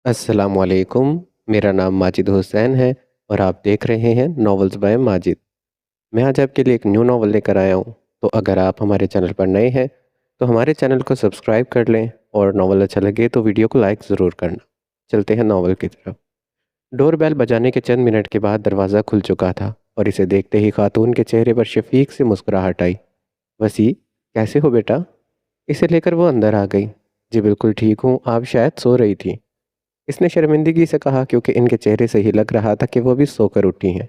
अस्सलामुअलैकुम। मेरा नाम माजिद हुसैन है और आप देख रहे हैं नॉवेल्स बाय माजिद। मैं आज आपके लिए एक न्यू नॉवल लेकर आया हूँ। तो अगर आप हमारे चैनल पर नए हैं तो हमारे चैनल को सब्सक्राइब कर लें और नॉवल अच्छा लगे तो वीडियो को लाइक ज़रूर करना। चलते हैं नॉवल की तरफ। डोरबेल बजाने के चंद मिनट के बाद दरवाज़ा खुल चुका था और इसे देखते ही खातून के चेहरे पर शफीक से मुस्कुराहट आई। वसी, कैसे हो बेटा? इसे लेकर वो अंदर आ गई। जी बिल्कुल ठीक हूँ, आप शायद सो रही थी, इसने शर्मिंदगी से कहा, क्योंकि इनके चेहरे से ही लग रहा था कि वो भी सोकर उठी हैं।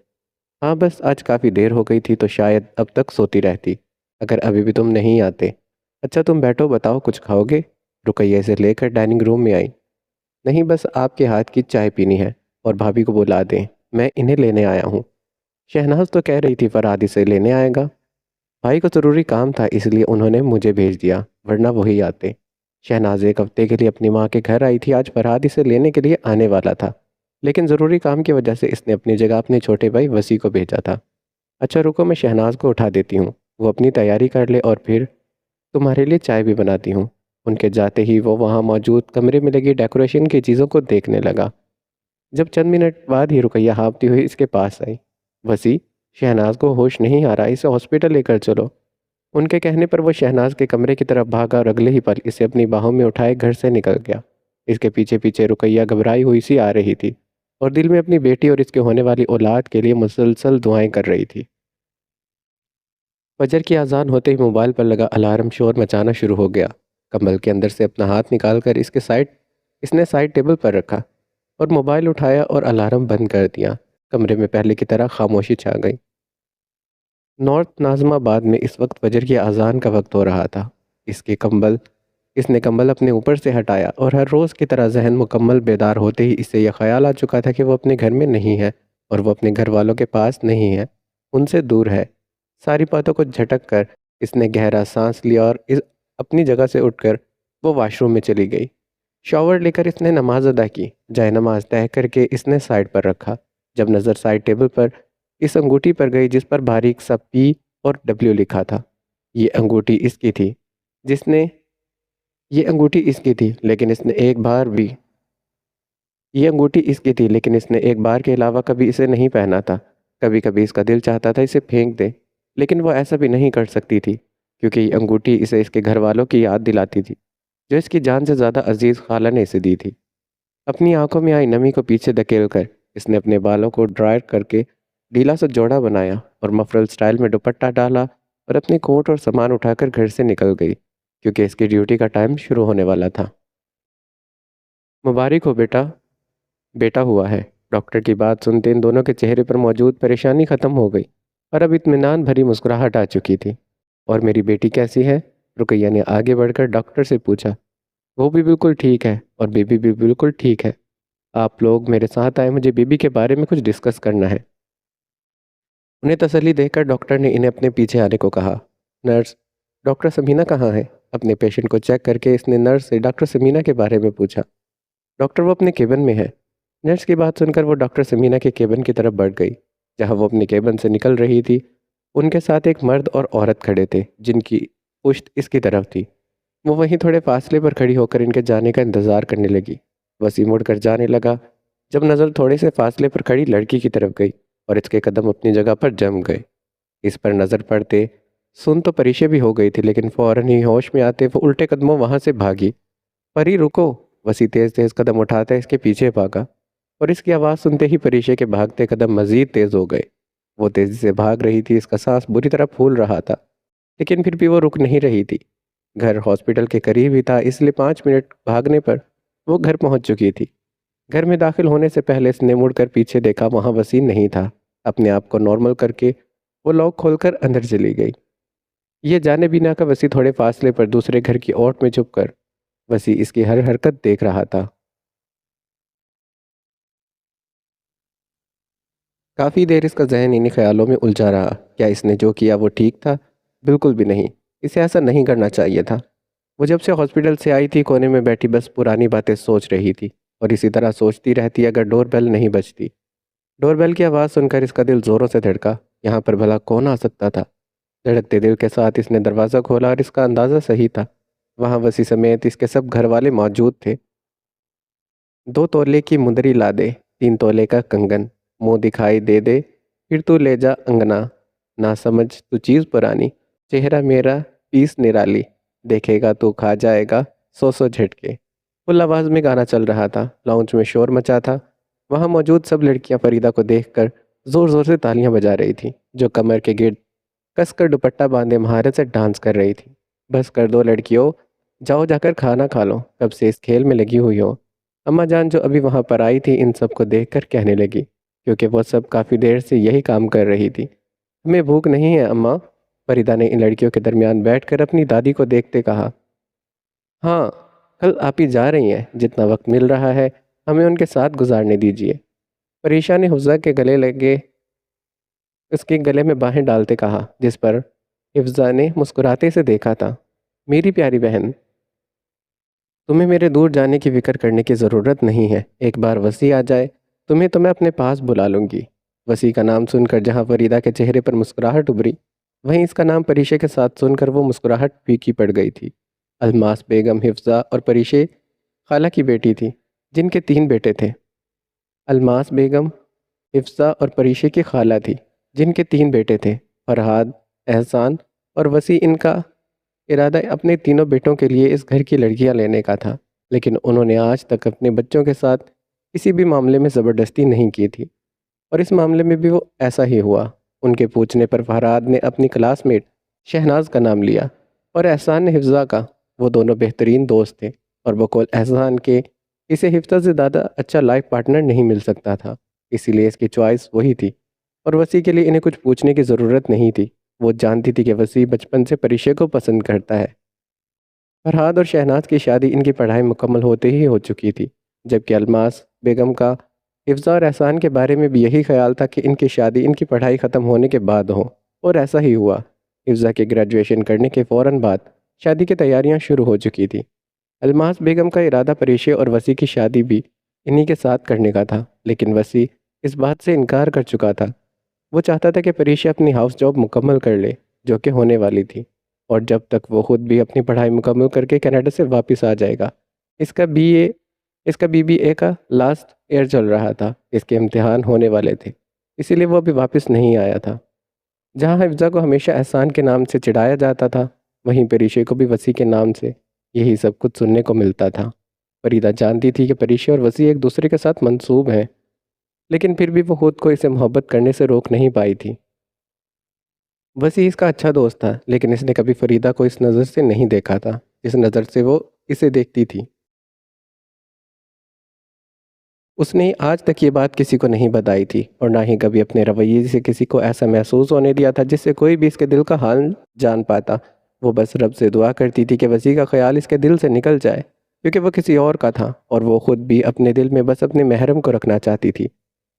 हाँ बस आज काफ़ी देर हो गई थी तो शायद अब तक सोती रहती, अगर अभी भी तुम नहीं आते। अच्छा तुम बैठो, बताओ कुछ खाओगे? रुकैया से लेकर डाइनिंग रूम में आई। नहीं बस आपके हाथ की चाय पीनी है, और भाभी को बुला दें, मैं इन्हें लेने आया हूँ। शहनाज तो कह रही थी फरहाद इसे लेने आएगा। भाई को ज़रूरी काम था इसलिए उन्होंने मुझे भेज दिया, वरना वही आते। शहनाज एक हफ्ते के लिए अपनी माँ के घर आई थी। आज फरहाद इसे लेने के लिए आने वाला था, लेकिन ज़रूरी काम की वजह से इसने अपनी जगह अपने छोटे भाई वसी को भेजा था। अच्छा रुको, मैं शहनाज को उठा देती हूँ, वो अपनी तैयारी कर ले और फिर तुम्हारे लिए चाय भी बनाती हूँ। उनके जाते ही वो वहाँ मौजूद कमरे में लगी डेकोरेशन की चीज़ों को देखने लगा। जब चंद मिनट बाद ही रुकैया हाँफती हुई इसके पास आई। वसी, शहनाज को होश नहीं आ रहा, इसे हॉस्पिटल लेकर चलो। उनके कहने पर वो शहनाज के कमरे की तरफ भागा और अगले ही पल इसे अपनी बाहों में उठाए घर से निकल गया। इसके पीछे पीछे रुकैया घबराई हुई सी आ रही थी और दिल में अपनी बेटी और इसके होने वाली औलाद के लिए मुसलसल दुआएं कर रही थी। फजर की अजान होते ही मोबाइल पर लगा अलार्म शोर मचाना शुरू हो गया। कमल के अंदर से अपना हाथ निकालकर इसने साइड टेबल पर रखा और मोबाइल उठाया और अलार्म बंद कर दिया। कमरे में पहले की तरह खामोशी छा गई। नॉर्थ नाज़िमाबाद में इस वक्त फजर की अजान का वक्त हो रहा था। इसके कंबल इसने कंबल अपने ऊपर से हटाया और हर रोज़ की तरह जहन मुकम्मल बेदार होते ही इसे यह ख्याल आ चुका था कि वो अपने घर में नहीं है और वो अपने घर वालों के पास नहीं है, उनसे दूर है। सारी बातों को झटक कर इसने गहरा सांस लिया और अपनी जगह से उठकर वो वॉशरूम में चली गई। शॉवर लेकर इसने नमाज अदा की। जाए नमाज तय करके इसने साइड पर रखा। जब नज़र साइड टेबल पर इस अंगूठी पर गई जिस पर बारीक सा पी और डब्ल्यू लिखा था। ये अंगूठी इसकी थी जिसने ये अंगूठी इसकी थी लेकिन इसने एक बार भी ये अंगूठी इसकी थी लेकिन इसने एक बार के अलावा कभी इसे नहीं पहना था। कभी कभी इसका दिल चाहता था इसे फेंक दे, लेकिन वो ऐसा भी नहीं कर सकती थी, क्योंकि ये अंगूठी इसे इसके घर वालों की याद दिलाती थी, जो इसकी जान से ज़्यादा अजीज़ खाला ने इसे दी थी। अपनी आंखों में आई नमी को पीछे धकेल कर इसने अपने बालों को ड्रायर करके ढीला सा जोड़ा बनाया और मफरल स्टाइल में दुपट्टा डाला और अपनी कोट और सामान उठाकर घर से निकल गई, क्योंकि इसकी ड्यूटी का टाइम शुरू होने वाला था। मुबारक हो बेटा। बेटा हुआ है। डॉक्टर की बात सुनते इन दोनों के चेहरे पर मौजूद परेशानी खत्म हो गई और अब इत्मीनान भरी मुस्कुराहट आ चुकी थी। और मेरी बेटी कैसी है? रुकैया ने आगे बढ़कर डॉक्टर से पूछा। वो भी बिल्कुल ठीक है और बेबी भी बिल्कुल ठीक है। आप लोग मेरे साथ आए, मुझे बेबी के बारे में कुछ डिस्कस करना है। उन्हें तसल्ली देकर डॉक्टर ने इन्हें अपने पीछे आने को कहा। नर्स, डॉक्टर समीना कहाँ है? अपने पेशेंट को चेक करके इसने नर्स से डॉक्टर समीना के बारे में पूछा। डॉक्टर, वो अपने केबिन में है। नर्स की बात सुनकर वो डॉक्टर समीना के केबिन की तरफ बढ़ गई। जहाँ वो अपने केबिन से निकल रही थी, उनके साथ एक मर्द और औरत खड़े थे जिनकी पुश्त इसकी तरफ थी। वो वहीं थोड़े फासले पर खड़ी होकर इनके जाने का इंतज़ार करने लगी। वसी मुड़कर जाने लगा जब नज़र थोड़े से फासले पर खड़ी लड़की की तरफ गई और इसके कदम अपनी जगह पर जम गए। इस पर नज़र पड़ते सुन तो परीक्षे भी हो गई थी, लेकिन फ़ौरन ही होश में आते वो उल्टे कदमों वहाँ से भागी। परी रुको। वसी तेज तेज कदम उठाते इसके पीछे भागा और इसकी आवाज़ सुनते ही परीक्षे के भागते कदम मजीद तेज हो गए। वो तेजी से भाग रही थी, इसका सांस बुरी तरह फूल रहा था, लेकिन फिर भी वो रुक नहीं रही थी। घर हॉस्पिटल के करीब ही था, इसलिए 5 मिनट भागने पर वो घर पहुंच चुकी थी। घर में दाखिल होने से पहले इसने मुड़कर पीछे देखा, वहां वसीम नहीं था। अपने आप को नॉर्मल करके वो लॉक खोलकर अंदर चली गई। ये जाने बिना का वसी थोड़े फासले पर दूसरे घर की ओट में छुप कर वसी इसकी हर हरकत देख रहा था। काफ़ी देर इसका जहन इन्हीं ख्यालों में उलझा रहा। क्या इसने जो किया वो ठीक था? बिल्कुल भी नहीं। इसे ऐसा नहीं करना चाहिए था। वो जब से हॉस्पिटल से आई थी कोने में बैठी बस पुरानी बातें सोच रही थी और इसी तरह सोचती रहती अगर डोरबेल नहीं बजती। डोरबेल की आवाज़ सुनकर इसका दिल ज़ोरों से धड़का। यहाँ पर भला कौन आ सकता था? धड़कते दिल के साथ इसने दरवाज़ा खोला और इसका अंदाज़ा सही था। वहाँ वसी समेत इसके सब घर वाले मौजूद थे। 2 तोले की मुंदरी ला दे, 3 तोले का कंगन, मुँह दिखाई दे दे, फिर तू ले जा अंगना, ना समझ तू चीज़ पुरानी, चेहरा मेरा पीस निराली, देखेगा तो खा जाएगा 100 झटके। फुल आवाज़ में गाना चल रहा था, लाउंज में शोर मचा था। वहाँ मौजूद सब लड़कियां फरीदा को देखकर ज़ोर ज़ोर से तालियां बजा रही थी, जो कमर के गिर्द कसकर दुपट्टा बांधे महारत से डांस कर रही थी। बस कर दो लड़कियों, जाओ जाकर खाना खा लो, कब से इस खेल में लगी हुई हो। अम्मा जान जो अभी वहाँ पर आई थी इन सब को देखकर कहने लगी, क्योंकि वो सब काफ़ी देर से यही काम कर रही थी। हमें भूख नहीं है अम्मा, फरीदा ने इन लड़कियों के दरमियान बैठकर अपनी दादी को देखते कहा। हाँ, कल आप ही जा रही हैं, जितना वक्त मिल रहा है हमें उनके साथ गुजारने दीजिए। परेशान ने हिफ्ज़ा के गले लगे उसके गले में बाहें डालते कहा, जिस पर हिफ्ज़ा ने मुस्कुराते से देखा था। मेरी प्यारी बहन, तुम्हें मेरे दूर जाने की फिक्र करने की ज़रूरत नहीं है। एक बार वसी आ जाए तुम्हें तो मैं अपने पास बुला लूँगी। वसी का नाम सुनकर जहाँ फरीदा के चेहरे पर मुस्कुराहट उभरी, वहीं इसका नाम परीशे के साथ सुनकर वो मुस्कुराहट फीकी पड़ गई थी। अलमास बेगम हिफ्ज़ा और परीशे खाला की बेटी थी, जिनके 3 बेटे थे। अलमास बेगम हिफ्ज़ा और परीशे की खाला थी, जिनके 3 बेटे थे, फरहाद, एहसान और वसी। इनका इरादा अपने तीनों बेटों के लिए इस घर की लड़कियां लेने का था, लेकिन उन्होंने आज तक अपने बच्चों के साथ किसी भी मामले में ज़बरदस्ती नहीं की थी, और इस मामले में भी वो ऐसा ही हुआ। उनके पूछने पर फरहाद ने अपनी क्लासमेट शहनाज का नाम लिया और एहसान ने हिफ्ज़ा का। वो दोनों बेहतरीन दोस्त थे, और बकौल एहसान के इसे हिफ्ज़ा से ज़्यादा अच्छा लाइफ पार्टनर नहीं मिल सकता था, इसीलिए इसकी चॉइस वही थी। और वसी के लिए इन्हें कुछ पूछने की ज़रूरत नहीं थी। वो जानती थी कि वसी बचपन से परीक्षे को पसंद करता है। फरहाद और शहनाज की शादी इनकी पढ़ाई मुकम्मल होते ही हो चुकी थी, जबकि अलमास बेगम का हिफ्ज़ा और एहसान के बारे में भी यही ख्याल था कि इनकी शादी इनकी पढ़ाई ख़त्म होने के बाद हो, और ऐसा ही हुआ। हिफ्ज़ा के ग्रेजुएशन करने के फ़ौरन बाद शादी की तैयारियां शुरू हो चुकी थी। अलमास बेगम का इरादा परीशे और वसी की शादी भी इन्हीं के साथ करने का था, लेकिन वसी इस बात से इनकार कर चुका था। वो चाहता था कि परीक्षा अपनी हाउस जॉब मुकम्मल कर ले, जो कि होने वाली थी, और जब तक वो खुद भी अपनी पढ़ाई मुकम्मल करके कनाडा से वापस आ जाएगा। इसका बीए इसका बीबीए का लास्ट ईयर चल रहा था, इसके इम्तिहान होने वाले थे, इसीलिए वो अभी वापस नहीं आया था। जहाँ हिफ्ज़ा को हमेशा एहसान के नाम से चिढ़ाया जाता था, वहीं परीशे को भी वसी के नाम से यही सब कुछ सुनने को मिलता था। फरीदा जानती थी कि परीशे और वसी एक दूसरे के साथ मंसूब हैं, लेकिन फिर भी वो खुद को इसे मोहब्बत करने से रोक नहीं पाई थी। वसी इसका अच्छा दोस्त था, लेकिन इसने कभी फरीदा को इस नज़र से नहीं देखा था, जिस नज़र से वो इसे देखती थी। उसने आज तक ये बात किसी को नहीं बताई थी, और ना ही कभी अपने रवैये से किसी को ऐसा महसूस होने दिया था जिससे कोई भी इसके दिल का हाल जान पाता। वो बस रब से दुआ करती थी कि वसी का ख्याल इसके दिल से निकल जाए, क्योंकि वो किसी और का था, और वो खुद भी अपने दिल में बस अपने महरम को रखना चाहती थी।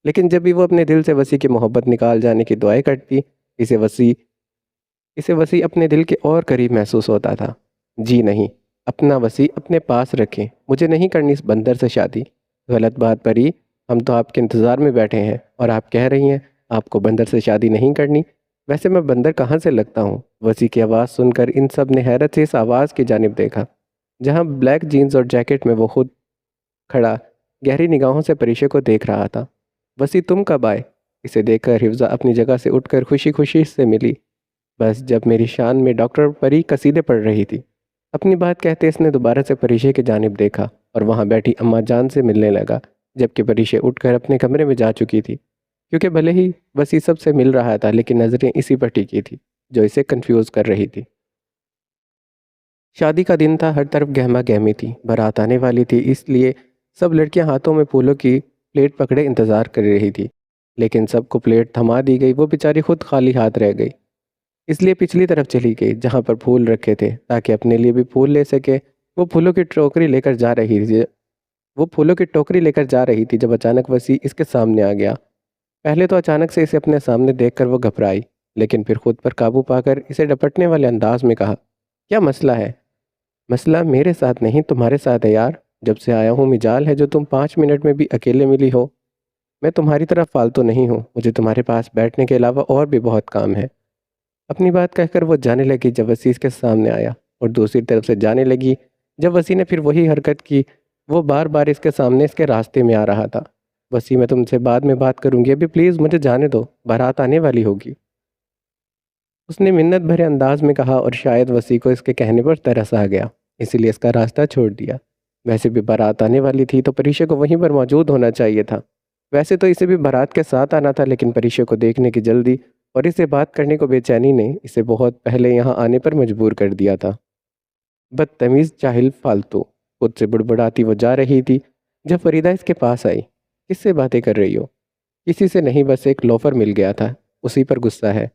लेकिन जब भी वो अपने दिल से वसी की मोहब्बत निकाल जाने की दुआएं करती, इसे वसी इसे वसी अपने दिल के और करीब महसूस होता था। जी नहीं, अपना वसी अपने पास रखें, मुझे नहीं करनी इस बंदर से शादी। गलत बात परी, हम तो आपके इंतज़ार में बैठे हैं, और आप कह रही हैं आपको बंदर से शादी नहीं करनी। वैसे मैं बंदर कहाँ से लगता हूँ? वसी की आवाज़ सुनकर इन सब ने हैरत से इस आवाज़ की जानिब देखा, जहाँ ब्लैक जीन्स और जैकेट में वो खुद खड़ा गहरी निगाहों से परीक्षे को देख रहा था। वसी तुम कब आए? इसे देखकर हिफ्ज़ा अपनी जगह से उठकर खुशी खुशी से मिली। बस जब मेरी शान में डॉक्टर परी कसीदे पढ़ रही थी। अपनी बात कहते इसने दोबारा से परीशे की जानिब देखा, और वहाँ बैठी अम्मा जान से मिलने लगा, जबकि परीशे उठकर अपने कमरे में जा चुकी थी। क्योंकि भले ही वसी सबसे मिल रहा था, लेकिन नज़रें इसी पर टिकी थी, जो इसे कंफ्यूज कर रही थी। शादी का दिन था, हर तरफ गहमा गहमी थी। बारात आने वाली थी, इसलिए सब लड़कियां हाथों में फूलों की प्लेट पकड़े इंतज़ार कर रही थी, लेकिन सबको प्लेट थमा दी गई। वो बेचारी खुद खाली हाथ रह गई, इसलिए पिछली तरफ चली गई जहाँ पर फूल रखे थे, ताकि अपने लिए भी फूल ले सके। वो फूलों की टोकरी लेकर जा रही थी वो फूलों की टोकरी लेकर जा रही थी जब अचानक वसी इसके सामने आ गया। पहले तो अचानक से इसे अपने सामने देखकर वो घबराई, लेकिन फिर खुद पर काबू पाकर इसे डपटने वाले अंदाज में कहा, क्या मसला है? मसला मेरे साथ नहीं तुम्हारे साथ है यार। जब से आया हूँ मिजाल है जो तुम 5 मिनट में भी अकेले मिली हो। मैं तुम्हारी तरह फालतू नहीं हूँ, मुझे तुम्हारे पास बैठने के अलावा और भी बहुत काम है। अपनी बात कहकर वो जाने लगी जब वसी इसके सामने आया, और दूसरी तरफ से जाने लगी जब वसी ने फिर वही हरकत की वो बार बार इसके सामने इसके रास्ते में आ रहा था। वसी, मैं तुमसे बाद में बात करूंगी, अभी प्लीज़ मुझे जाने दो, बारात आने वाली होगी, उसने मिन्नत भरे अंदाज में कहा। और शायद वसी को इसके कहने पर तरस आ गया, इसीलिए इसका रास्ता छोड़ दिया। वैसे भी बारात आने वाली थी तो परीक्षा को वहीं पर मौजूद होना चाहिए था। वैसे तो इसे भी बारात के साथ आना था, लेकिन परीक्षा को देखने की जल्दी और इसे बात करने को बेचैनी ने इसे बहुत पहले यहाँ आने पर मजबूर कर दिया था। बदतमीज़, जाहिल, फालतू, खुद से बुड़बुड़ाती वो जा रही थी जब फरीदा इसके पास आई। किससे बातें कर रही हो? किसी से नहीं, बस एक लोफर मिल गया था, उसी पर गुस्सा है।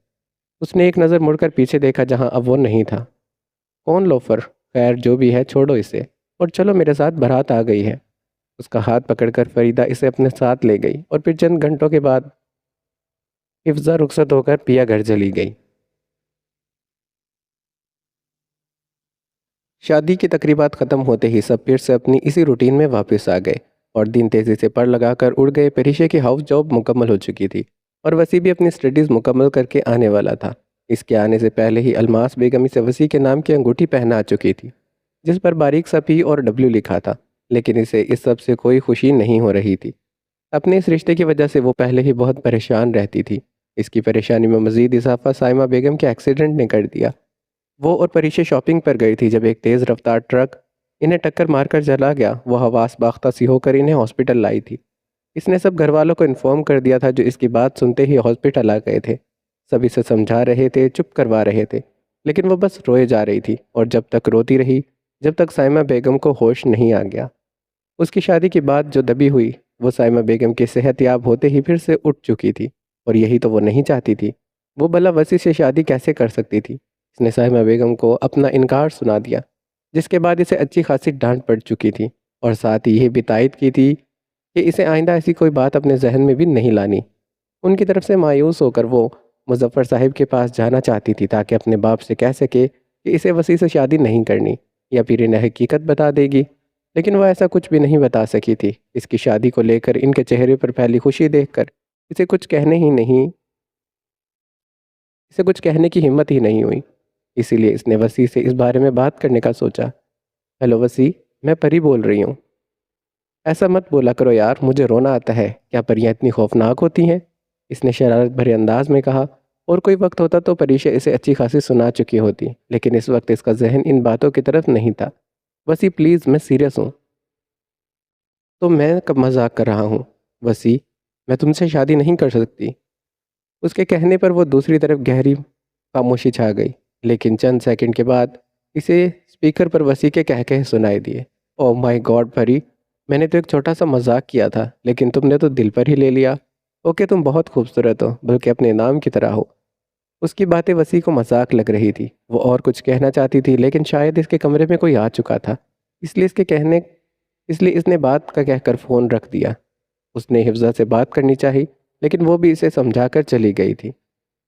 उसने एक नज़र मुड़कर पीछे देखा जहां अब वो नहीं था। कौन लोफर? खैर जो भी है, छोड़ो इसे और चलो, मेरे साथ बारात आ गई है। उसका हाथ पकड़कर फरीदा इसे अपने साथ ले गई और फिर चंद घंटों के बाद हिफ्जा रुखसत होकर पिया घर चली गई। शादी की तकरीबात ख़त्म होते ही सब फिर से अपनी इसी रूटीन में वापस आ गए और दिन तेज़ी से पर लगाकर उड़ गए। पेरिशे की हाउस जॉब मुकम्मल हो चुकी थी और वसी भी अपनी स्टडीज़ मुकम्मल करके आने वाला था। इसके आने से पहले ही अलमास बेगम इसे वसी के नाम की अंगूठी पहना चुकी थी, जिस पर बारीक सा पी और डब्ल्यू लिखा था। लेकिन इसे इस सब से कोई खुशी नहीं हो रही थी। अपने इस रिश्ते की वजह से वो पहले ही बहुत परेशान रहती थी। इसकी परेशानी में मज़ीद इजाफा साइमा बेगम के एक्सीडेंट ने कर दिया। वो और परीक्षा शॉपिंग पर गई थी जब एक तेज़ रफ्तार ट्रक इन्हें टक्कर मारकर चला गया। वो हवास बाख्ता सी होकर इन्हें हॉस्पिटल लाई थी। इसने सब घर वालों को इन्फॉर्म कर दिया था, जो इसकी बात सुनते ही हॉस्पिटल आ गए थे। सब इसे समझा रहे थे, चुप करवा रहे थे, लेकिन वो बस रोए जा रही थी और जब तक रोती रही जब तक साइमा बेगम को होश नहीं आ गया। उसकी शादी की बात जो दबी हुई, वो साइमा बेगम की सेहतयाब होते ही फिर से उठ चुकी थी और यही तो वो नहीं चाहती थी। वो भला वसी से शादी कैसे कर सकती थी? इसने साइमा बेगम को अपना इनकार सुना दिया, जिसके बाद इसे अच्छी खासी डांट पड़ चुकी थी और साथ ही यह भी तायद की थी कि इसे आइंदा ऐसी कोई बात अपने जहन में भी नहीं लानी। उनकी तरफ से मायूस होकर वो मुजफ्फर साहिब के पास जाना चाहती थी ताकि अपने बाप से कह सके कि इसे वसी से शादी नहीं करनी, या फिर इन्हें हकीकत बता देगी। लेकिन वह ऐसा कुछ भी नहीं बता सकी थी। इसकी शादी को लेकर इनके चेहरे पर फैली खुशी देखकर इसे कुछ कहने ही नहीं इसे कुछ कहने की हिम्मत ही नहीं हुई। इसीलिए इसने वसी से इस बारे में बात करने का सोचा। हेलो वसी, मैं परी बोल रही हूँ। ऐसा मत बोला करो यार, मुझे रोना आता है। क्या परियां इतनी खौफनाक होती हैं? इसने शरारत भरे अंदाज में कहा। और कोई वक्त होता तो परीक्षा इसे अच्छी खासी सुना चुकी होती, लेकिन इस वक्त इसका जहन इन बातों की तरफ नहीं था। वसी प्लीज़, मैं सीरियस हूँ। तो मैं कब मजाक कर रहा हूँ? वसी, मैं तुमसे शादी नहीं कर सकती। उसके कहने पर वो दूसरी तरफ गहरी खामोशी छा गई, लेकिन चंद सेकंड के बाद इसे स्पीकर पर वसी के कहकहे सुनाई दिए। ओह माय गॉड परी, मैंने तो एक छोटा सा मजाक किया था, लेकिन तुमने तो दिल पर ही ले लिया। ओके, तुम बहुत खूबसूरत हो, बल्कि अपने नाम की तरह हो। उसकी बातें वसी को मजाक लग रही थी। वो और कुछ कहना चाहती थी, लेकिन शायद इसके कमरे में कोई आ चुका था, इसलिए इसके कहने इसलिए इसने बात का कहकर फ़ोन रख दिया। उसने हिफ्जा से बात करनी चाहिए, लेकिन वो भी इसे समझाकर चली गई थी।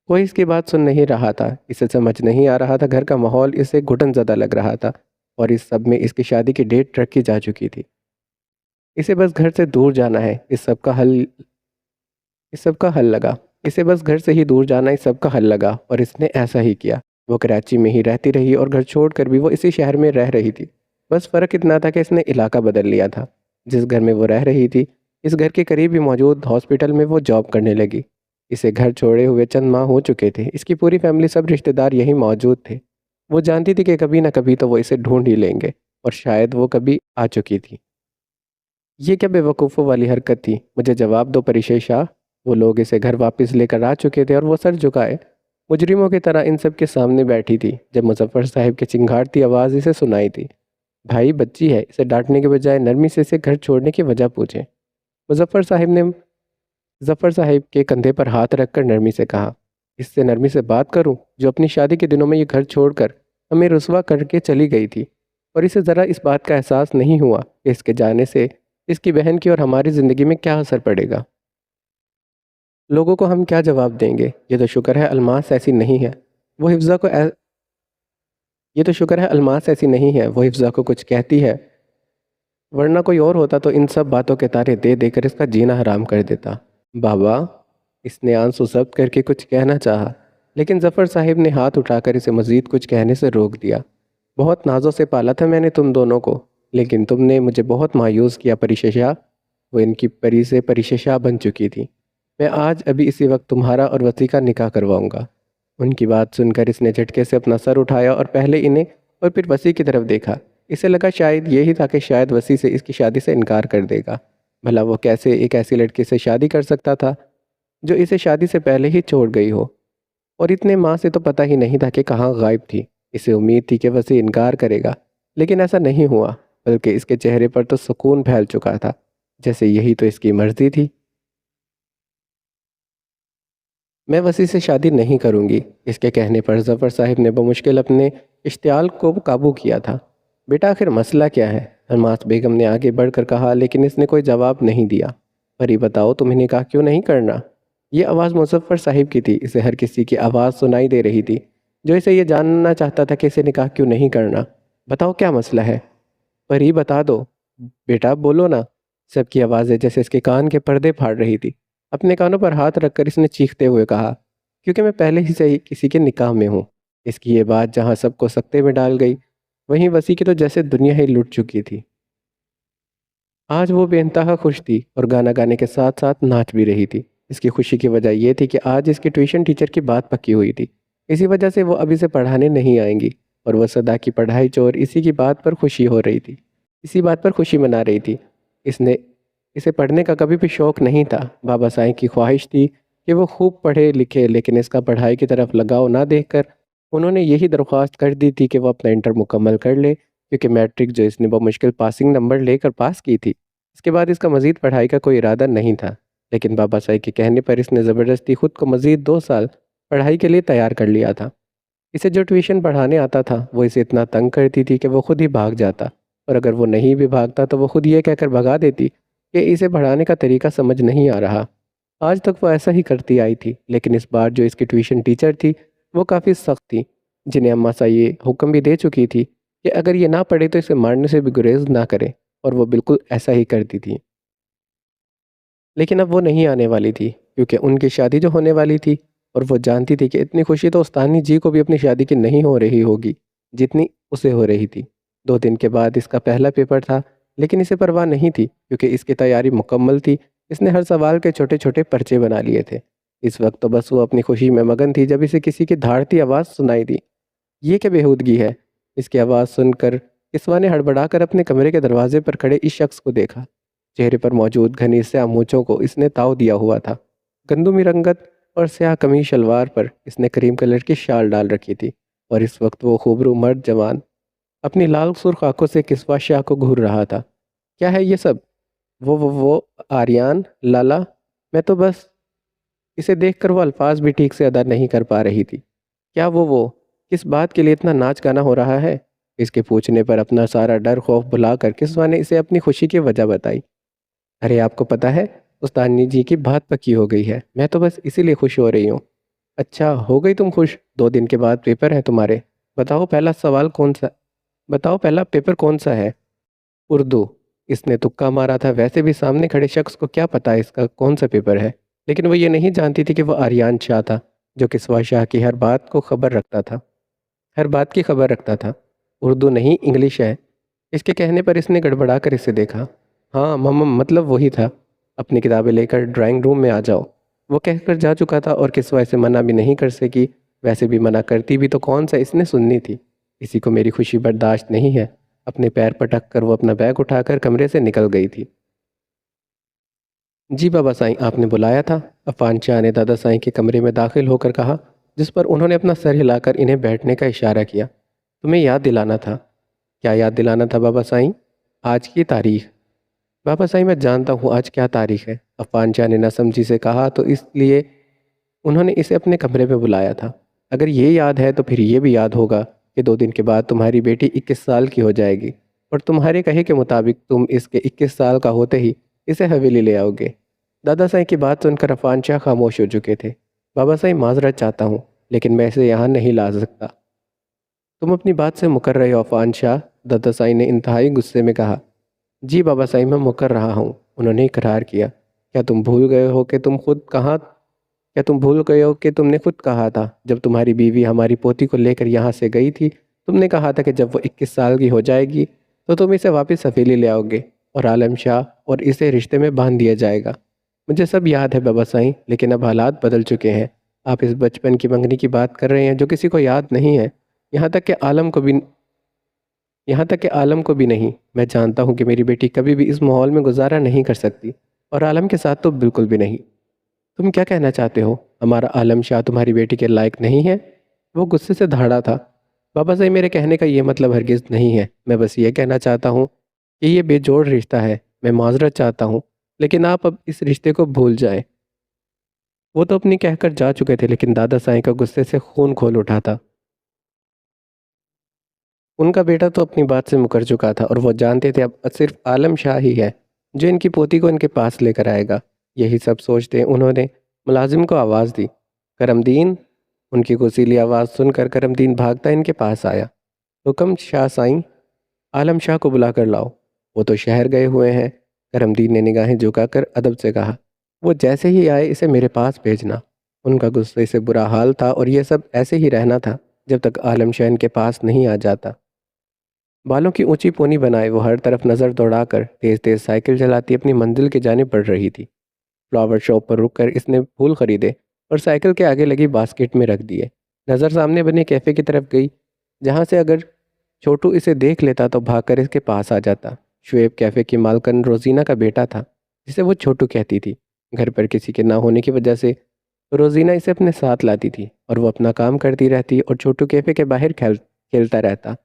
कोई इसकी बात सुन नहीं रहा था। इसे समझ नहीं आ रहा था, घर का माहौल इसे घुटन ज़दा लग रहा था और इस सब में इसकी शादी की डेट रखी जा चुकी थी। इसे बस घर से दूर जाना है, इस सब का हल लगा। इसे बस घर से ही दूर जाना इस सब का हल लगा और इसने ऐसा ही किया। वो कराची में ही रहती रही और घर छोड़कर भी वो इसी शहर में रह रही थी। बस फ़र्क इतना था कि इसने इलाका बदल लिया था। जिस घर में वो रह रही थी, इस घर के करीब ही मौजूद हॉस्पिटल में वो जॉब करने लगी। इसे घर छोड़े हुए चंद माह हो चुके थे। इसकी पूरी फैमिली, सब रिश्तेदार यहीं मौजूद थे। वो जानती थी कि कभी ना कभी तो वो इसे ढूंढ ही लेंगे और शायद वो कभी आ चुकी थी। ये क्या बेवकूफ़ों वाली हरकत थी? मुझे जवाब दो परिशे शाह। वो लोग इसे घर वापस लेकर आ चुके थे और वो सर झुकाए मुजरिमों की तरह इन सब के सामने बैठी थी जब मुजफ्फर साहिब की चिंगाड़ती आवाज़ इसे सुनाई थी। भाई, बच्ची है, इसे डांटने के बजाय नरमी से इसे घर छोड़ने की वजह पूछे। जफ़र साहिब के कंधे पर हाथ रखकर नरमी से कहा। इससे नरमी से बात करूं, जो अपनी शादी के दिनों में ये घर छोड़कर हमें रुसवा करके चली गई थी, और इसे ज़रा इस बात का एहसास नहीं हुआ कि इसके जाने से इसकी बहन की और हमारी ज़िंदगी में क्या असर पड़ेगा। लोगों को हम क्या जवाब देंगे? ये तो शुक्र है अलमास ऐसी नहीं है, वो हिफ्ज़ा को ऐ- ये तो शुक्र है अलमास ऐसी नहीं है, वो हिफ्ज़ा को कुछ कहती है, वरना कोई और होता तो इन सब बातों के तारे दे देकर इसका जीना हराम कर देता। बाबा, इसने आंसू जब्त करके कुछ कहना चाहा, लेकिन जफ़र साहिब ने हाथ उठाकर इसे मज़ीद कुछ कहने से रोक दिया। बहुत नाजों से पाला था मैंने तुम दोनों को, लेकिन तुमने मुझे बहुत मायूस किया परिशेषा। वो इनकी परी से परिशेषा बन चुकी थी। मैं आज अभी इसी वक्त तुम्हारा और वसी का निकाह करवाऊंगा। उनकी बात सुनकर इसने झटके से अपना सर उठाया और पहले इन्हें और फिर वसी की तरफ देखा। इसे लगा शायद यही था कि शायद वसी से इसकी शादी से इनकार कर देगा। भला वो कैसे एक ऐसी लड़की से शादी कर सकता था जो इसे शादी से पहले ही छोड़ गई हो। और इतने माह से तो पता ही नहीं था कि कहाँ गायब थी। इसे उम्मीद थी कि वसी इनकार करेगा, लेकिन ऐसा नहीं हुआ, बल्कि इसके चेहरे पर तो सुकून फैल चुका था, जैसे यही तो इसकी मर्जी थी। मैं वसी से शादी नहीं करूंगी। इसके कहने पर जफ़र साहब ने बमुश्किल अपने इश्तियाल को काबू किया था। बेटा आखिर मसला क्या है? हरमास बेगम ने आगे बढ़कर कहा, लेकिन इसने कोई जवाब नहीं दिया। परी बताओ, तुम्हें निकाह क्यों नहीं करना? ये आवाज़ मुजफ्फर साहिब की थी। इसे हर किसी की आवाज़ सुनाई दे रही थी, जो इसे ये जानना चाहता था कि इसे निकाह क्यों नहीं करना। बताओ क्या मसला है? परी बता दो। बेटा बोलो ना। सबकी आवाज़ें जैसे इसके कान के पर्दे फाड़ रही थी। अपने कानों पर हाथ रखकर इसने चीखते हुए कहा, क्योंकि मैं पहले ही से ही किसी के निकाह में हूँ। इसकी ये बात जहाँ सबको सकते में डाल गई, वहीं वसी की तो जैसे दुनिया ही लुट चुकी थी। आज वो बेइंतहा खुश थी और गाना गाने के साथ साथ नाच भी रही थी। इसकी खुशी की वजह यह थी कि आज इसकी ट्यूशन टीचर की बात पक्की हुई थी। इसी वजह से वो अभी से पढ़ाने नहीं आएंगी और वह सदा की पढ़ाई चोर इसी की बात पर खुशी हो रही थी, इसी बात पर खुशी मना रही थी। इसने इसे पढ़ने का कभी भी शौक़ नहीं था। बाबा साईं की ख्वाहिश थी कि वो खूब पढ़े लिखे, लेकिन इसका पढ़ाई की तरफ लगाव ना देखकर उन्होंने यही दरख्वास्त कर दी थी कि वह अपना इंटर मुकम्मल कर ले, क्योंकि मैट्रिक जो इसने बमुश्किल पासिंग नंबर लेकर पास की थी, इसके बाद इसका मज़ीद पढ़ाई का कोई इरादा नहीं था। लेकिन बाबा साईं के कहने पर इसने ज़बरदस्ती खुद को मज़ीद 2 साल पढ़ाई के लिए तैयार कर लिया था। इसे जो ट्यूशन पढ़ाने आता था वो इसे इतना तंग करती थी कि वो खुद ही भाग जाता, और अगर वो नहीं भी भागता तो वो खुद ये कहकर भगा देती कि इसे पढ़ाने का तरीका समझ नहीं आ रहा। आज तक वो ऐसा ही करती आई थी, लेकिन इस बार जो इसकी ट्यूशन टीचर थी वो काफ़ी सख्त थी, जिन्हें अम्मा सा ये हुक्म भी दे चुकी थी कि अगर ये ना पढ़े तो इसे मारने से भी गुरेज ना करे, और वो बिल्कुल ऐसा ही करती थी। लेकिन अब वो नहीं आने वाली थी, क्योंकि उनकी शादी जो होने वाली थी, और वो जानती थी कि इतनी खुशी तो उस्तानी जी को भी अपनी शादी की नहीं हो रही होगी जितनी उसे हो रही थी। 2 दिन के बाद इसका पहला पेपर था, लेकिन इसे परवाह नहीं थी, क्योंकि इसकी तैयारी मुकम्मल थी। इसने हर सवाल के छोटे छोटे पर्चे बना लिए थे। इस वक्त तो बस वो अपनी खुशी में मगन थी जब इसे किसी की धाड़ती आवाज़ सुनाई दी। ये क्या बेहूदगी है? इसकी आवाज़ सुनकर किस्वा ने हड़बड़ाकर अपने कमरे के दरवाजे पर खड़े इस शख्स को देखा। चेहरे पर मौजूद घनी स्याह मूंछों को इसने ताव दिया हुआ था। गंदुमी रंगत और स्याह कमीज शलवार पर इसने क्रीम कलर की शाल डाल रखी थी, और इस वक्त वो खूबरू मर्द जवान अपनी लाल सुर्ख आंखों से किस्वा शाह को घूर रहा था। क्या है ये सब? वो आर्यान लाला। मैं तो बस इसे देखकर वो अल्फाज भी ठीक से अदा नहीं कर पा रही थी। क्या वो किस बात के लिए इतना नाच गाना हो रहा है? इसके पूछने पर अपना सारा डर खौफ भुलाकर किस्वा ने इसे अपनी खुशी की वजह बताई। अरे आपको पता है, उस्तानी जी की बात पक्की हो गई है। मैं तो बस इसीलिए खुश हो रही हूँ। अच्छा हो गई तुम खुश? 2 दिन के बाद पेपर है तुम्हारे। बताओ पहला सवाल कौन सा बताओ पहला पेपर कौन सा है? उर्दू। इसने तुक्का मारा था। वैसे भी सामने खड़े शख्स को क्या पता इसका कौन सा पेपर है, लेकिन वो ये नहीं जानती थी कि वह आर्यान शाह था, जो किस्वा शाह की हर बात की खबर रखता था। उर्दू नहीं, इंग्लिश है। इसके कहने पर इसने गड़बड़ा कर इसे देखा। हाँ मम्मा, मतलब वही था। अपनी किताबें लेकर ड्राइंग रूम में आ जाओ। वो कहकर जा चुका था, और किस्वा इसे मना भी नहीं कर सकी। वैसे भी मना करती भी तो कौन सा इसने सुननी थी। किसी को मेरी खुशी बर्दाश्त नहीं है। अपने पैर पटक कर वो अपना बैग उठाकर कमरे से निकल गई थी। जी बाबा साईं, आपने बुलाया था? अफान शाह ने दादा साईं के कमरे में दाखिल होकर कहा, जिस पर उन्होंने अपना सर हिलाकर इन्हें बैठने का इशारा किया। तुम्हें याद दिलाना था। क्या याद दिलाना था बाबा साईं? आज की तारीख। बाबा साईं, मैं जानता हूँ आज क्या तारीख है। अफान शाह ने नासमझी से कहा, तो इसलिए उन्होंने इसे अपने कमरे में बुलाया था। अगर ये याद है तो फिर ये भी याद होगा कि 2 दिन के बाद तुम्हारी बेटी 21 साल की हो जाएगी, और तुम्हारे कहे के मुताबिक तुम इसके 21 साल का होते ही इसे हवेली ले आओगे। दादा साईं की बात सुनकर अफान शाह खामोश हो चुके थे। बाबा साईं, माजरत चाहता हूँ, लेकिन मैं इसे यहाँ नहीं ला सकता। तुम अपनी बात से मुकर रहे हो अफान शाह? दादा साईं ने इंतहाई गुस्से में कहा। जी बाबा साईं, मैं मुकर रहा हूँ, उन्होंने इकरार किया। क्या तुम भूल गए हो कि तुमने खुद कहा था जब तुम्हारी बीवी हमारी पोती को लेकर यहाँ से गई थी? तुमने कहा था कि जब वो 21 साल की हो जाएगी तो तुम इसे वापस हवेली ले आओगे और आलम शाह और इसे रिश्ते में बांध दिया जाएगा। मुझे सब याद है बाबा साईं, लेकिन अब हालात बदल चुके हैं। आप इस बचपन की मंगनी की बात कर रहे हैं जो किसी को याद नहीं है, यहाँ तक कि आलम को भी यहाँ तक कि आलम को भी नहीं। मैं जानता हूँ कि मेरी बेटी कभी भी इस माहौल में गुजारा नहीं कर सकती, और आलम के साथ तो बिल्कुल भी नहीं। तुम क्या कहना चाहते हो? हमारा आलम शाह तुम्हारी बेटी के लायक नहीं है? वो गुस्से से दहाड़ा था। बाबा साहब, मेरे कहने का ये मतलब हरगिज़ नहीं है। मैं बस ये कहना चाहता हूँ कि ये बेजोड़ रिश्ता है। मैं माजरत चाहता हूँ, लेकिन आप अब इस रिश्ते को भूल जाएं। वो तो अपनी कहकर जा चुके थे, लेकिन दादा साईं का गुस्से से खून खोल उठा था। उनका बेटा तो अपनी बात से मुकर चुका था, और वो जानते थे अब सिर्फ आलम शाह ही है जो इनकी पोती को इनके पास लेकर आएगा। यही सब सोचते उन्होंने मुलाजिम को आवाज़ दी, करमदीन। उनकी गुस्सीली आवाज़ सुनकर करमदीन भागता इनके पास आया। हुक्म शाह साईं, आलम शाह को बुला कर लाओ। वो तो शहर गए हुए हैं। करमदीन ने निगाहें झुकाकर अदब से कहा, वो जैसे ही आए इसे मेरे पास भेजना। उनका गुस्से से बुरा हाल था, और यह सब ऐसे ही रहना था जब तक आलम शाह इनके पास नहीं आ जाता। बालों की ऊंची पोनी बनाए वो हर तरफ नज़र दौड़ाकर तेज तेज साइकिल चलाती अपनी मंजिल की जानिब बढ़ रही थी। फ्लावर शॉप पर रुककर इसने फूल खरीदे और साइकिल के आगे लगी बास्केट में रख दिए। नज़र सामने बने कैफ़े की तरफ गई, जहाँ से अगर छोटू इसे देख लेता तो भागकर इसके पास आ जाता। शुएब कैफ़े की मालकन रोजीना का बेटा था, जिसे वो छोटू कहती थी। घर पर किसी के ना होने की वजह से रोजीना इसे अपने साथ लाती थी, और वो अपना काम करती रहती और छोटू कैफ़े के बाहर खेलता रहता।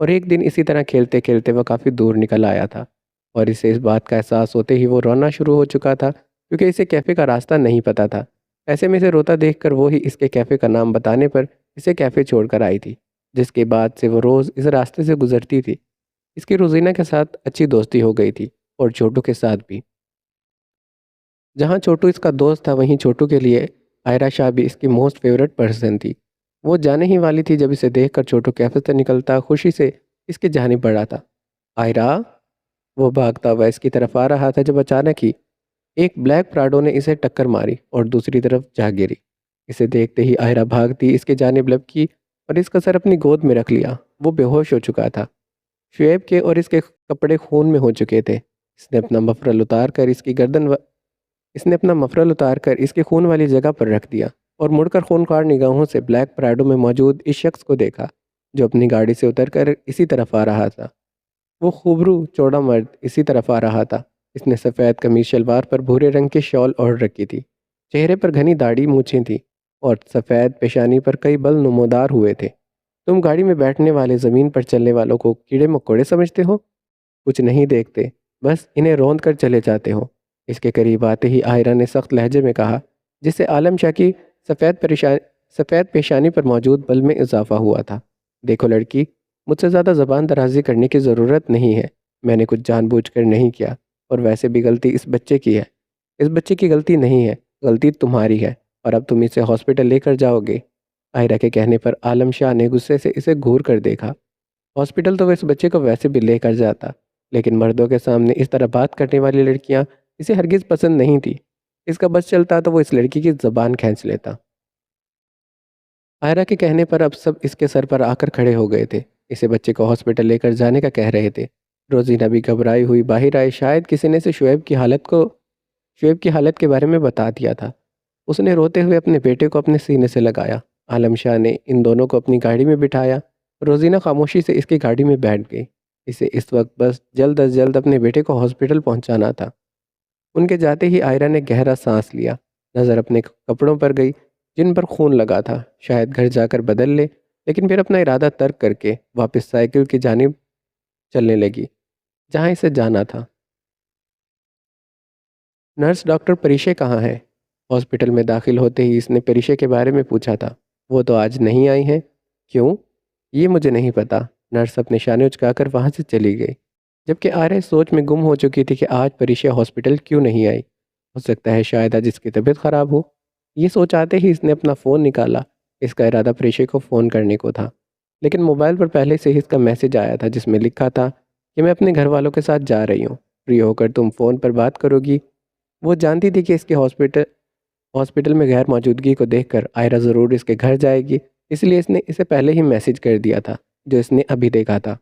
और एक दिन इसी तरह खेलते खेलते वह काफ़ी दूर निकल आया था, और इसे इस बात का एहसास होते ही वो रोना शुरू हो चुका था, क्योंकि इसे कैफ़े का रास्ता नहीं पता था। ऐसे में इसे रोता देखकर वो ही इसके कैफ़े का नाम बताने पर इसे कैफ़े छोड़कर आई थी, जिसके बाद से वो रोज़ इस रास्ते से गुजरती थी। इसकी रोजीना के साथ अच्छी दोस्ती हो गई थी, और छोटू के साथ भी। जहाँ छोटू इसका दोस्त था, वहीं छोटू के लिए आयरा शाह भी इसकी मोस्ट फेवरेट पर्सन थी। वो जाने ही वाली थी जब इसे देखकर छोटू कैफे से निकलता खुशी से इसके जानिब बढ़ा था। आयरा, वो भागता हुआ इसकी तरफ आ रहा था जब अचानक ही एक ब्लैक प्राडो ने इसे टक्कर मारी और दूसरी तरफ जा गिरी। इसे देखते ही आयरा भागती इसके जानिब लपकी और इसका सर अपनी गोद में रख लिया। वो बेहोश हो चुका था। शुएब के और इसके कपड़े खून में हो चुके थे। इसने अपना मफरल उतार कर इसके खून वाली जगह पर रख दिया, और मुड़कर खूनखार निगाहों से ब्लैक प्राडो में मौजूद इस शख्स को देखा, जो अपनी गाड़ी से उतरकर इसी तरफ आ रहा था। वो खूबरू चौड़ा मर्द इसी तरफ आ रहा था। इसने सफ़ेद कमीज शलवार पर भूरे रंग की शॉल ओढ़ रखी थी। चेहरे पर घनी दाढ़ी मूछें थी, और सफ़ेद पेशानी पर कई बल नुमोदार हुए थे। तुम गाड़ी में बैठने वाले ज़मीन पर चलने वालों को कीड़े मकोड़े समझते हो? कुछ नहीं देखते, बस इन्हें रौंद कर चले जाते हो। इसके करीब आते ही आयरा ने सख्त लहजे में कहा, जिससे आलम शाह की सफ़ेद पेशानी पर मौजूद बल में इजाफा हुआ था। देखो लड़की, मुझसे ज़्यादा ज़बान दराजी करने की ज़रूरत नहीं है। मैंने कुछ जानबूझकर नहीं किया, और वैसे भी गलती इस बच्चे की है। इस बच्चे की गलती नहीं है, गलती तुम्हारी है, और अब तुम इसे हॉस्पिटल लेकर जाओगे। आयरा के कहने पर आलम शाह ने गुस्से से इसे घूर कर देखा। हॉस्पिटल तो वह इस बच्चे को वैसे भी लेकर जाता, लेकिन मर्दों के सामने इस तरह बात करने वाली लड़कियां इसे हरगिज़ पसंद नहीं थी। इसका बस चलता तो वो इस लड़की की ज़बान खींच लेता। आयरा के कहने पर अब सब इसके सर पर आकर खड़े हो गए थे। इसे बच्चे को हॉस्पिटल लेकर जाने का कह रहे थे। रोजीना भी घबराई हुई बाहर आई। शायद किसी ने इसे शुएब की हालत के बारे में बता दिया था। उसने रोते हुए अपने बेटे को अपने सीने से लगाया। आलम शाह ने इन दोनों को अपनी गाड़ी में बिठाया। रोजीना खामोशी से इसकी गाड़ी में बैठ गई। इसे इस वक्त बस जल्द अज जल्द अपने बेटे को हॉस्पिटल पहुंचाना था। उनके जाते ही आयरा ने गहरा सांस लिया। नज़र अपने कपड़ों पर गई, जिन पर खून लगा था। शायद घर जाकर बदल ले, लेकिन फिर अपना इरादा तर्क करके वापस साइकिल की जानिब चलने लगी, जहाँ इसे जाना था। नर्स डॉक्टर परिशे कहाँ है? हॉस्पिटल में दाखिल होते ही इसने परिशे के बारे में पूछा था। वो तो आज नहीं आई हैं। क्यों? ये मुझे नहीं पता। नर्स अपने शाने उचकाकर वहाँ से चली गई, जबकि आर्य सोच में गुम हो चुकी थी कि आज परिशा हॉस्पिटल क्यों नहीं आई। हो सकता है शायद आज इसकी तबीयत खराब हो। ये सोच आते ही इसने अपना फ़ोन निकाला। इसका इरादा परिशा को फ़ोन करने को था, लेकिन मोबाइल पर पहले से ही इसका मैसेज आया था, जिसमें लिखा था कि मैं अपने घर वालों के साथ जा रही हूँ, फ्री होकर तुम फ़ोन पर बात करोगी। वो जानती थी कि इसके हॉस्पिटल में गैर मौजूदगी को देखकर आयरा ज़रूर इसके घर जाएगी, इसलिए इसने इसे पहले ही मैसेज कर दिया था, जो इसने अभी देखा था।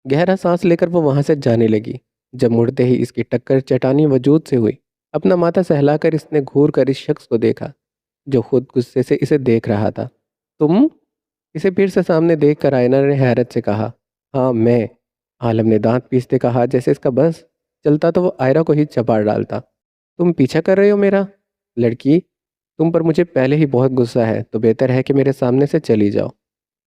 गहरा सांस लेकर वो वहां से जाने लगी। जब मुड़ते ही इसकी टक्कर चट्टानी वजूद से हुई। अपना माथा सहलाकर इसने घूर कर इस शख्स को देखा, जो खुद गुस्से से इसे देख रहा था। तुम? इसे फिर से सामने देख कर आयना ने हैरत से कहा। हाँ मैं। आलम ने दांत पीसते कहा, जैसे इसका बस चलता तो वो आयरा को ही चपाट डालता। तुम पीछा कर रहे हो मेरा? लड़की, तुम पर मुझे पहले ही बहुत गुस्सा है, तो बेहतर है कि मेरे सामने से चली जाओ।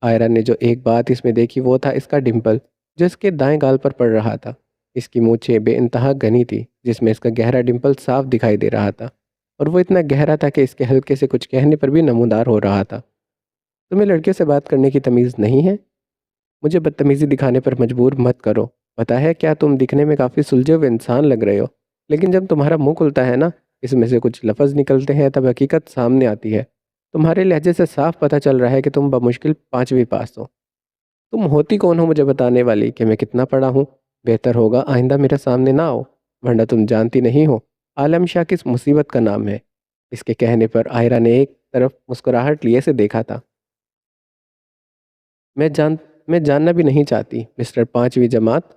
आयरा ने जो एक बात इसमें देखी वो था इसका डिम्पल, जो इसके दाएं गाल पर पड़ रहा था। इसकी मूछें बेइंतहा घनी थी, जिसमें इसका गहरा डिम्पल साफ दिखाई दे रहा था, और वो इतना गहरा था कि इसके हल्के से कुछ कहने पर भी नमूदार हो रहा था। तुम्हें लड़कियों से बात करने की तमीज़ नहीं है? मुझे बदतमीज़ी दिखाने पर मजबूर मत करो। पता है क्या, तुम दिखने में काफ़ी सुलझे हुए इंसान लग रहे हो, लेकिन जब तुम्हारा मुंह खुलता है ना, इसमें से कुछ लफ्ज़ निकलते हैं, तब हकीकत सामने आती है। तुम्हारे लहजे से साफ पता चल रहा है कि तुम बमुश्किल 5वीं पास हो। तुम होती कौन हो मुझे बताने वाली कि मैं कितना पढ़ा हूँ? बेहतर होगा आइंदा मेरे सामने ना आओ, वरना तुम जानती नहीं हो आलम शाह किस मुसीबत का नाम है। इसके कहने पर आयरा ने एक तरफ मुस्कुराहट लिए से देखा था। मैं जान मैं जानना भी नहीं चाहती मिस्टर 5वीं जमात।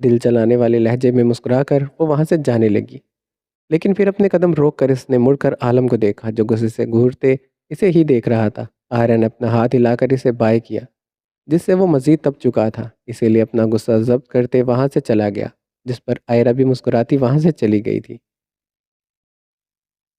दिल चलाने वाले लहजे में मुस्कुराकर वो वहाँ से जाने लगी। लेकिन फिर अपने कदम रोक कर इसने मुड़कर आलम को देखा, जो गुस्से से घूरते इसे ही देख रहा था। आयरा ने अपना हाथ हिलाकर इसे बाय किया, जिससे वो मज़ीद तप चुका था। इसीलिए अपना गुस्सा ज़ब्त करते वहाँ से चला गया, जिस पर आयरा भी मुस्कुराती वहाँ से चली गई थी।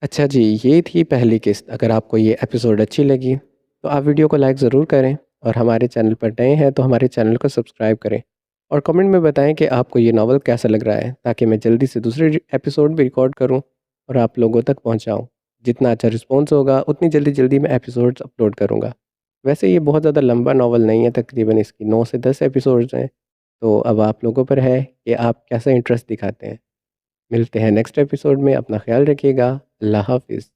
अच्छा जी, ये थी पहली किस्त। अगर आपको ये एपिसोड अच्छी लगी तो आप वीडियो को लाइक ज़रूर करें, और हमारे चैनल पर नए हैं तो हमारे चैनल को सब्सक्राइब करें, और कमेंट में बताएं कि आपको ये नावल कैसा लग रहा है, ताकि मैं जल्दी से दूसरे एपिसोड भी रिकॉर्ड करूं और आप लोगों तक पहुंचाऊं। जितना अच्छा रिस्पॉन्स होगा उतनी जल्दी जल्दी मैं एपिसोड्स अपलोड करूँगा। वैसे ये बहुत ज़्यादा लंबा नावल नहीं है, तकरीबन इसकी 9 से 10 एपिसोड्स हैं। तो अब आप लोगों पर है कि आप कैसा इंटरेस्ट दिखाते हैं। मिलते हैं नेक्स्ट एपिसोड में। अपना ख्याल रखिएगा। अल्लाह हाफिज़।